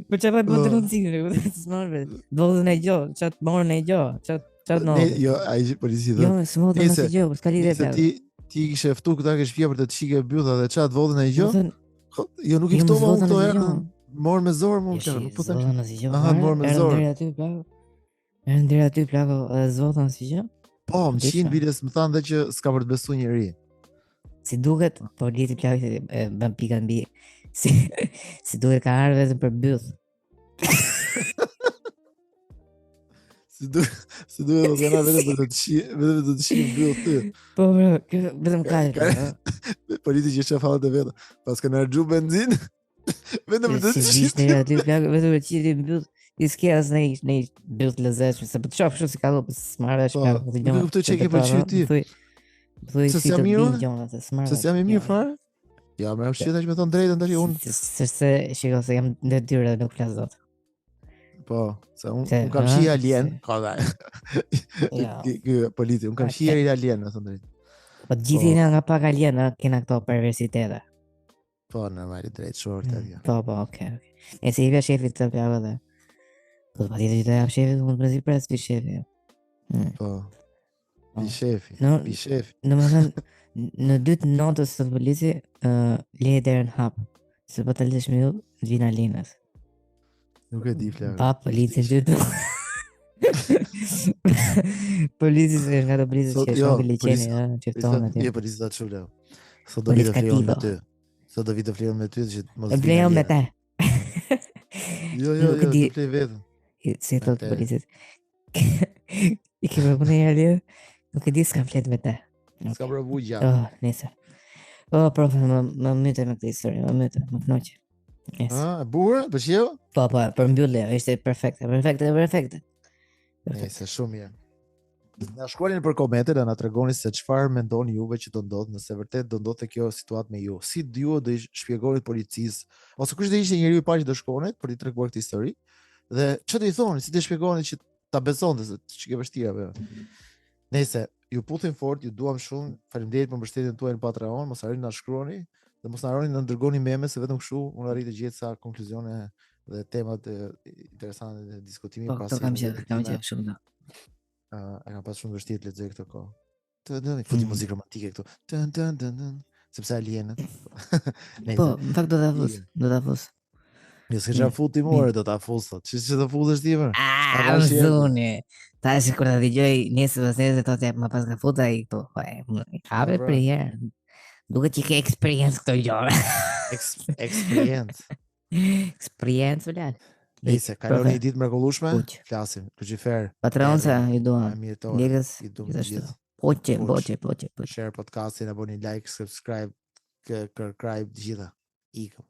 Për që pa të më të rëndësinë, bollën e gjotë, që të morën e gjotë, Jo, ai polici Jo, s'mo të mos gjë, s'ka lidhje plak. Ti kishe ftu këta ke shtëpia për të shikë bytha dhe çat vodhën e gjë? Jo, nuk I ftova unë këto herë. Mor me zor më plak. Po them. Mor me zor. Erdhën deri aty plako, zotën si gjë? Po, më shin biles më thanë dhe që s'ka për të besuar njëri. Si duket, polici plak e bën pika mbi. Si duhet ka ardhur vetëm për byth. Si duhet të vetëm të shi byll ty. Po, vetëm kaq. Politi që shefallet e vetë. Pas ka në rëgju benzin. Vetëm të Si vishni aty plak, vetëm të qiti mbyll. I s'ke as në mbyll të lezetshme, se po të shoh kështu si ka lopë smarrësh plak. Nuk kuptoj çe ke pëlqyer ti. Thuaj si të bëj gjona të smarrësh. Se jam i mirë fare? Ja, më është që më thon drejtën tash unë. Se shikoj se jam në detyrë nuk flas dot. Po, se unë kam shi alien, ka dha. Ky politi, unë kam shi alien, më thon drejtë. Po gjithë jena nga pak alien, kena këto perversitete. Po, normal drejt short atje. Po, okay. E si i vjen shefit të pjavë dhe. Po patjetër që të jap shefit, unë presi pres ti shefi. Po. Ti shefi. Domethënë në 2 notës të polici, leje derën hap. Se po të lesh me ju, vina linës. Nuk e di flak. Pa polici 2. Polici se nga të polici që shoku liçeni, çefton atje. Jo, polici ta çulë. Sot do vi të flijon me ty. Sot do vi të flijon me ty që mos e flijon me te. Jo, të flej vetëm. Si thot policit. I kemi punë herë. Nuk e di s'kam flet me te. S'ka provu gjë. Nëse. Profe, më myte me këtë histori, më knoq. Bukur, pëlqeu? Po, për mbyllje, ishte perfekte. Nëse shumë mirë. Na shkruani për komente dhe na tregoni se çfarë mendoni juve që do ndodh, nëse vërtet do ndodhte kjo situatë me ju. Si ju do i shpjegoni policisë, ose kush do ishte njeriu i parë që do shkonet për t'i treguar këtë histori? Dhe ç'do i thoni, si do shpjegoni që ta besonte se ç'ke vështirë apo. Nëse ju puthim fort, ju duam shumë. Faleminderit për mbështetjen tuaj në Patreon. Mos harroni na shkruani dhe mos harroni na dërgoni meme, se vetëm kështu unë arrit të gjej sa konkluzione dhe temat interesante të diskutimit pas. Po, kam qenë shumë. E kam pas shumë vështirë të lexoj këtë kohë. Futi muzikë romantike këtu. Sepse alienët. Po, në fakt do ta fus. Jo, s'ka futi more, do ta fus sot. Ç'është të futesh ti më? Zoni. Tash kur ta dëgjoj nesër thotë më pas nga futa ai këtu. Habe për herë. Duket që ke experience këto gjëra. Experience vëllai. Nëse kaloni një ditë mrekullueshme, flasim. Lucifer. Patronca, ju dua. Legës. Poçe. Share podcastin, aboni, like, subscribe, gjitha. Ikëm.